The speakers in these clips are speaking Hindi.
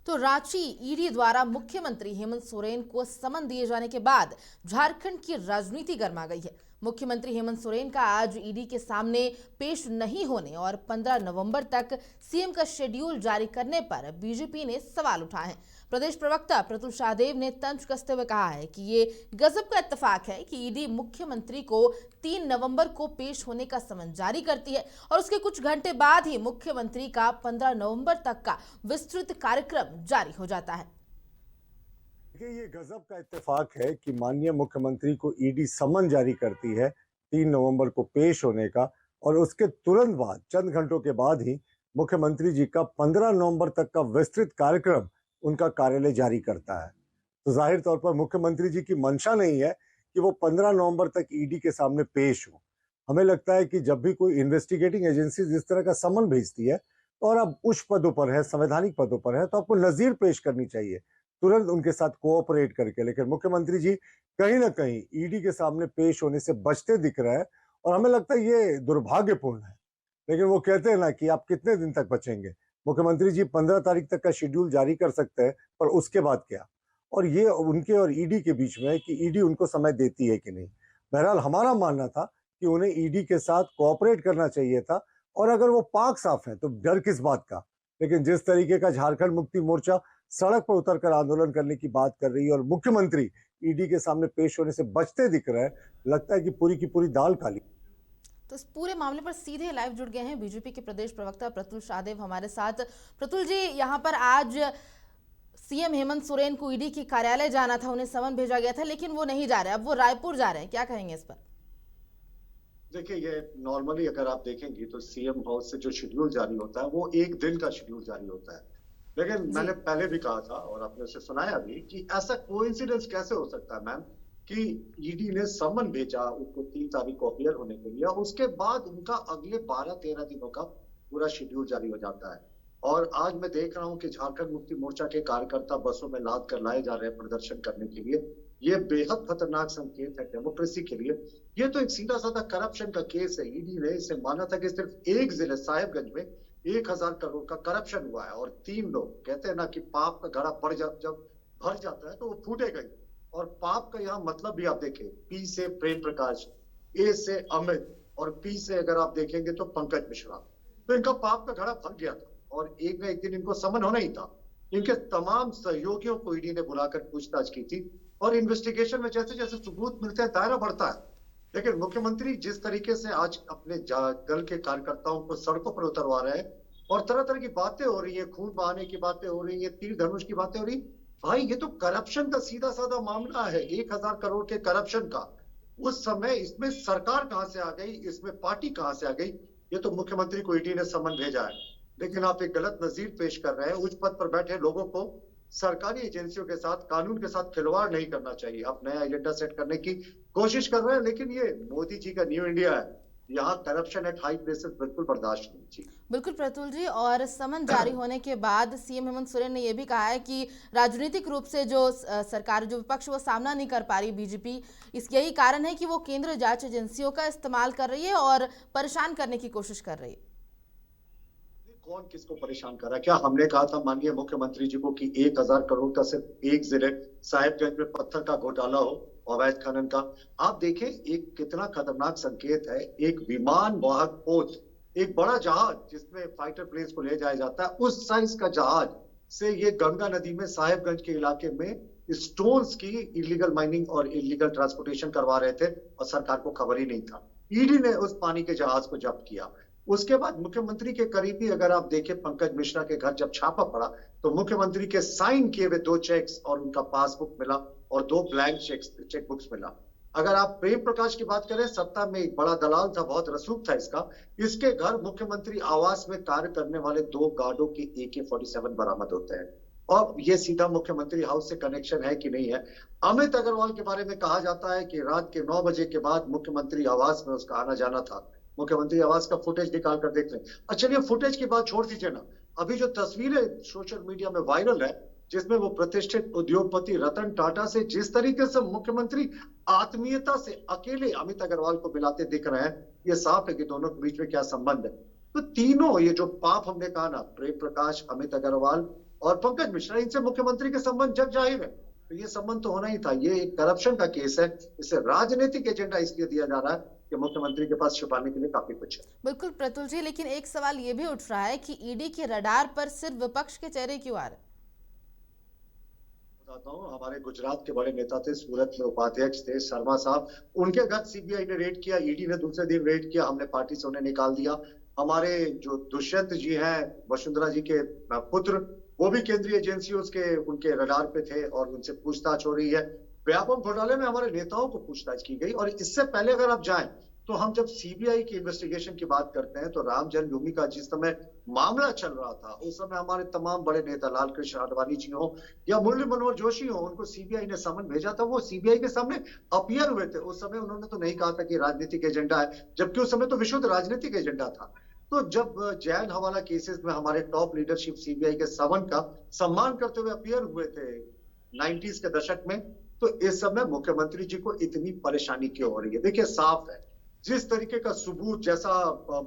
तो रांची ईडी द्वारा मुख्यमंत्री हेमंत सोरेन को समन दिए जाने के बाद झारखंड की राजनीति गर्मा गई है। मुख्यमंत्री हेमंत सोरेन का आज ईडी के सामने पेश नहीं होने और 15 नवंबर तक सीएम का शेड्यूल जारी करने पर बीजेपी ने सवाल उठाए हैं। प्रदेश प्रवक्ता प्रतुल शाहदेव ने तंज कसते हुए कहा है कि ये गजब का इत्तेफाक है कि ईडी मुख्यमंत्री को 3 नवंबर को पेश होने का समन जारी करती है और उसके कुछ घंटे बाद ही मुख्यमंत्री का 15 नवंबर तक का विस्तृत कार्यक्रम जारी हो जाता है। देखिए, ये गजब का इत्तेफाक है कि माननीय मुख्यमंत्री को ईडी समन जारी करती है 3 नवंबर को पेश होने का, और उसके तुरंत बाद चंद घंटों के बाद ही मुख्यमंत्री जी का 15 नवंबर तक का विस्तृत कार्यक्रम उनका कार्यालय जारी करता है। तो जाहिर तौर पर मुख्यमंत्री जी की मंशा नहीं है कि वो 15 नवंबर तक ईडी के सामने पेश हो। हमें लगता है कि जब भी कोई इन्वेस्टिगेटिंग एजेंसी इस तरह का समन भेजती है तो और आप उच्च पदों पर है, संवैधानिक पदों पर है, तो आपको नजीर पेश करनी चाहिए, तुरंत उनके साथ कोऑपरेट करके। लेकिन मुख्यमंत्री जी कहीं ना कहीं ईडी के सामने पेश होने से बचते दिख रहे हैं, और हमें लगता है ये दुर्भाग्यपूर्ण है। लेकिन वो कहते हैं ना कि आप कितने दिन तक बचेंगे। मुख्यमंत्री जी 15 तारीख तक का शेड्यूल जारी कर सकते हैं, पर उसके बाद क्या? और ये उनके और ईडी के बीच में है कि ईडी उनको समय देती है कि नहीं। बहरहाल हमारा मानना था कि उन्हें ईडी के साथ कोऑपरेट करना चाहिए था, और अगर वो पाक साफ है तो डर किस बात का। लेकिन जिस तरीके का झारखंड मुक्ति मोर्चा सड़क पर उतरकर आंदोलन करने की बात कर रही है और मुख्यमंत्री ईडी के सामने पेश होने से बचते दिख रहे हैं, लगता है कि पूरी की पूरी दाल काली। तो इस पूरे मामले पर सीधे लाइव जुड़ गए हैं बीजेपी के प्रदेश प्रवक्ता प्रतुल शाहदेव हमारे साथ। प्रतुल जी, यहाँ पर आज सीएम हेमंत सोरेन को ईडी के कार्यालय जाना था, उन्हें समन भेजा गया था, लेकिन वो नहीं जा रहे, अब वो रायपुर जा रहे हैं, क्या कहेंगे इस पर? देखिए, ये नॉर्मली अगर आप देखेंगे तो सीएम हाउस से जो शेड्यूल जारी होता है वो एक दिन का शेड्यूल जारी होता है। लेकिन मैंने पहले भी कहा था और आपने उसे सुनाया भी कि ऐसा कोइंसिडेंस कैसे हो सकता है मैम कि ईडी ने समन भेजा उसको 3 तारीख को अपियर होने के लिए, और उसके बाद उनका अगले 12-13 दिनों का पूरा शेड्यूल जारी हो जाता है। और आज मैं देख रहा हूं कि झारखंड मुक्ति मोर्चा के कार्यकर्ता बसों में लाद कर लाए जा रहे हैं प्रदर्शन करने के लिए। ये बेहद खतरनाक संकेत है डेमोक्रेसी के लिए। ये तो एक सीधा साधा करप्शन का केस है। ईडी ने इसे माना था कि सिर्फ एक जिले साहेबगंज में 1000 करोड़ का करप्शन हुआ है, और 3 लोग कहते हैं ना कि पाप का घड़ा जब भर जाता है तो वो फूटेगा ही। और पाप का यहाँ मतलब भी आप देखें, पी से प्रेम प्रकाश, ए से अमित, और पी से अगर आप देखेंगे तो पंकज मिश्रा। तो इनका पाप का घड़ा भर गया था और एक ना एक दिन इनको समन होना ही था। इनके तमाम सहयोगियों को ईडी ने बुलाकर पूछताछ की थी, और इन्वेस्टिगेशन में जैसे जैसे सबूत मिलते हैं दायरा बढ़ता है। लेकिन मुख्यमंत्री जिस तरीके से आज अपने दल के कार्यकर्ताओं को सड़कों पर उतरवा रहे हैं और तरह तरह की बातें हो रही है, खून बहाने की बातें हो रही है, तीर धनुष की बातें हो रही, भाई ये तो करप्शन का सीधा साधा मामला है, 1000 करोड़ के करप्शन का। उस समय इसमें सरकार कहां से आ गई, इसमें पार्टी कहां से आ गई? ये तो मुख्यमंत्री को ईडी ने समन भेजा है। लेकिन आप एक गलत नजीर पेश कर रहे हैं। उच्च पद पर बैठे लोगों को सरकारी एजेंसियों के साथ, कानून के साथ खिलवाड़ नहीं करना चाहिए। आप नया एजेंडा सेट करने की कोशिश कर रहे हैं, लेकिन ये मोदी जी का न्यू इंडिया है, यहाँ करप्शन एट हाई प्लेसेस बिल्कुल बर्दाश्त नहीं। जी बिल्कुल प्रतुल जी, और समन जारी होने के बाद सीएम हेमंत सोरेन ने यह भी कहा है कि राजनीतिक रूप से जो सरकार, जो विपक्ष, वो सामना नहीं कर पा रही बीजेपी, इस यही कारण है कि वो केंद्रीय जांच एजेंसियों का इस्तेमाल कर रही है और परेशान करने की कोशिश कर रही है। कौन किसको परेशान कर रहा है? क्या हमने कहा था माननीय मुख्यमंत्री जी को कि 1000 करोड़ का सिर्फ एक जिले साहिबगंज में पत्थर का घोटाला हो, अवैध खनन का? आप देखें एक कितना खतरनाक संकेत है। एक विमान वाहक पोत, एक बड़ा जहाज जिसमें फाइटर प्लेन्स को ले जाया जाता है, उस साइज का जहाज से ये गंगा नदी में साहिबगंज के इलाके में स्टोन्स की इलीगल माइनिंग और इलीगल ट्रांसपोर्टेशन करवा रहे थे, और सरकार को खबर ही नहीं था। ईडी ने उस पानी के जहाज को जब्त किया। उसके बाद मुख्यमंत्री के करीबी अगर आप देखें पंकज मिश्रा के घर जब छापा पड़ा तो मुख्यमंत्री के साइन किए हुए 2 चेक्स और उनका पासबुक मिला और 2 ब्लैंक चेकबुक्स मिला। अगर आप प्रेम प्रकाश की बात करें, सत्ता में एक बड़ा दलाल था, बहुत रसूख था इसका, इसके घर मुख्यमंत्री आवास में कार्य करने वाले 2 गार्डों के AK-47 बरामद होते हैं। और ये सीधा मुख्यमंत्री हाउस से कनेक्शन है कि नहीं है? अमित अग्रवाल के बारे में कहा जाता है कि रात के 9 बजे के बाद मुख्यमंत्री आवास में उसका आना जाना था। मुख्यमंत्री आवास का फुटेज निकाल कर देख लें। अच्छा, चलिए फुटेज की बात छोड़ दीजिए ना, अभी जो तस्वीरें सोशल मीडिया में वायरल है जिसमें वो प्रतिष्ठित उद्योगपति रतन टाटा से जिस तरीके से मुख्यमंत्री आत्मीयता से अकेले अमित अग्रवाल को मिलाते दिख रहे हैं, ये साफ है कि दोनों के बीच में क्या संबंध है। तो तीनों ये जो पाप हमने कहा ना, प्रेम प्रकाश, अमित अग्रवाल और पंकज मिश्रा, इनसे मुख्यमंत्री के संबंध जग जाहिर है। तो ये संबंध तो होना ही था। ये एक करप्शन का केस है, इसे राजनीतिक एजेंडा इसलिए दिया जा रहा है कि मुख्यमंत्री के पास छिपाने के लिए काफी कुछ है। बिल्कुल प्रतुल जी, लेकिन एक सवाल ये भी उठ रहा है कि ईडी के रडार पर सिर्फ विपक्ष के चेहरे क्यों आ रहे हैं? बताता हूँ, हमारे गुजरात के बड़े नेता थे, सूरत में उपाध्यक्ष थे शर्मा साहब, उनके घर सीबीआई ने रेड किया, ईडी ने दूसरे दिन रेड किया, हमने पार्टी से उन्हें निकाल दिया। हमारे जो दुष्यंत जी हैं, वसुंधरा जी के पुत्र, वो भी केंद्रीय एजेंसियों के उनके रडार पे थे और उनसे पूछताछ हो रही है। व्यापम घोटाले में हमारे नेताओं को पूछताछ की गई। और इससे पहले अगर आप जाएं तो हम जब सीबीआई की इन्वेस्टिगेशन की बात करते हैं तो राम जन्मभूमि का जिस समय मामला चल रहा था, उस समय हमारे तमाम बड़े नेता, लाल कृष्ण आडवाणी जी हो या मुरली मनोहर जोशी हो, उनको सीबीआई ने समन भेजा था। वो सीबीआई के सामने अपीयर हुए थे। उस समय उन्होंने तो नहीं कहा था कि राजनीतिक एजेंडा है, जबकि उस समय तो विशुद्ध राजनीतिक एजेंडा था। तो जब जैन हवाला केसेस में हमारे टॉप लीडरशिप सीबीआई के समन का सम्मान करते हुए अपीयर हुए थे 90s के दशक में, तो इस समय मुख्यमंत्री जी को इतनी परेशानी क्यों हो रही है? देखिए, साफ है, जिस तरीके का सबूत, जैसा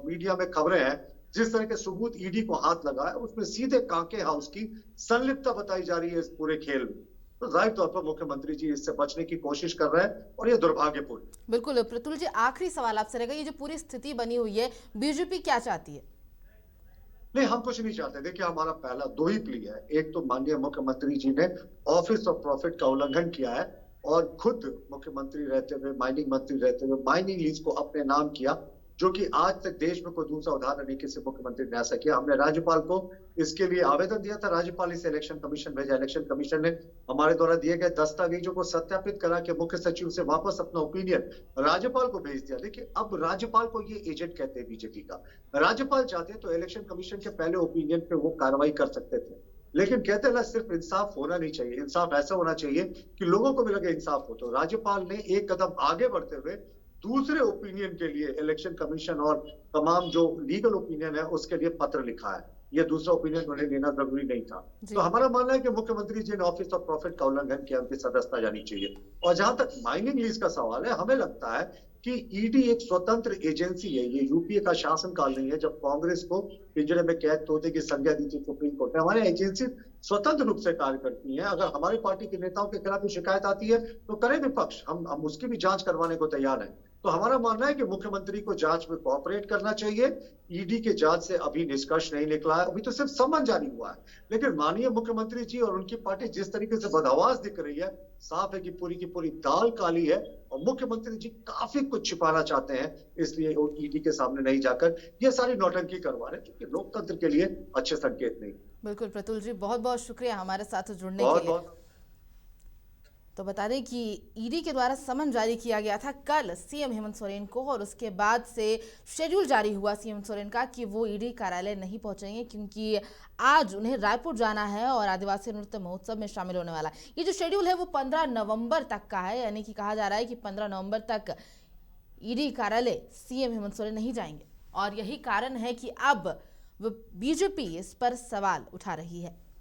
मीडिया में खबरें हैं, जिस तरह के सबूत ईडी को हाथ लगा है, उसमें सीधे कांके हाउस की संलिप्तता बताई जा रही है इस पूरे खेल में। तो जाहिर तौर पर मुख्यमंत्री जी इससे बचने की कोशिश कर रहे हैं और ये दुर्भाग्यपूर्ण। बिल्कुल प्रतुल जी, आखिरी सवाल आपसे रहेगा, ये जो पूरी स्थिति बनी हुई है, बीजेपी क्या चाहती है? नहीं, हम कुछ नहीं चाहते। देखिए, हमारा पहला दो ही प्ली है। एक तो माननीय मुख्यमंत्री जी ने ऑफिस ऑफ प्रॉफिट का उल्लंघन किया है और खुद मुख्यमंत्री रहते हुए, माइनिंग मंत्री रहते हुए माइनिंग लीज को अपने नाम किया, जो कि आज तक देश में कोई दूसरा उदाहरण नहीं किसी मुख्यमंत्री ने ऐसा किया। हमने राज्यपाल को इसके लिए आवेदन दिया था, राज्यपाल इसे इलेक्शन कमीशन भेजा, इलेक्शन कमीशन ने हमारे द्वारा दिए गए दस्तावेजों को सत्यापित करा के मुख्य सचिव से वापस अपना ओपिनियन राज्यपाल को भेज दिया। देखिए, अब राज्यपाल को ये एजेंट कहते हैं बीजेपी का। राज्यपाल चाहते तो इलेक्शन कमीशन के पहले ओपिनियन पे वो कार्रवाई कर सकते थे, लेकिन कहते हैं ना, सिर्फ इंसाफ होना नहीं चाहिए, इंसाफ ऐसा होना चाहिए कि लोगों को भी लगे इंसाफ हो। तो राज्यपाल ने एक कदम आगे बढ़ते हुए दूसरे ओपिनियन के लिए इलेक्शन कमीशन और तमाम जो लीगल ओपिनियन है उसके लिए पत्र लिखा है। ये दूसरा ओपिनियन उन्हें लेना जरूरी नहीं था। तो हमारा मानना है कि मुख्यमंत्री जी ने ऑफिस ऑफ प्रॉफिट का उल्लंघन किया, उनकी सदस्यता जानी चाहिए। और जहां तक माइनिंग लीज का सवाल है, हमें लगता है कि ईडी एक स्वतंत्र एजेंसी है। ये यूपीए का शासनकाल नहीं है जब कांग्रेस को पिंजरे में कैद तोते की संज्ञा दी थी सुप्रीम कोर्ट ने। हमारी एजेंसी स्वतंत्र रूप से कार्य करती है। अगर हमारी पार्टी के नेताओं के खिलाफ शिकायत आती है तो करे विपक्ष, हम उसकी भी जांच करवाने को तैयार हैं। तो हमारा मानना है कि मुख्यमंत्री को जांच में कोऑपरेट करना चाहिए। ईडी के जांच से अभी निष्कर्ष नहीं निकला है, अभी तो सिर्फ समन जारी हुआ है। लेकिन माननीय मुख्यमंत्री जी और उनकी पार्टी जिस तरीके से बदहवास दिख रही है, साफ है कि पूरी की पूरी दाल काली है और मुख्यमंत्री जी काफी कुछ छिपाना चाहते हैं, इसलिए वो ईडी के सामने नहीं जाकर ये सारी नौटंकी करवा रहे हैं, क्योंकि लोकतंत्र के लिए अच्छे संकेत नहीं। बिल्कुल प्रतुल जी, बहुत बहुत शुक्रिया हमारे साथ जुड़ने बहुत के लिए। बहुत तो बता दें कि ईडी के द्वारा समन जारी किया गया था कल सीएम हेमंत सोरेन को, और उसके बाद से शेड्यूल जारी हुआ सीएम सोरेन का कि वो ईडी कार्यालय नहीं पहुंचेंगे, क्योंकि आज उन्हें रायपुर जाना है और आदिवासी नृत्य महोत्सव में शामिल होने वाला है। ये जो शेड्यूल है वो 15 नवंबर तक का है, यानी कि कहा जा रहा है कि 15 नवंबर तक ईडी कार्यालय सीएम हेमंत सोरेन नहीं जाएंगे, और यही कारण है कि अब बीजेपी इस पर सवाल उठा रही है।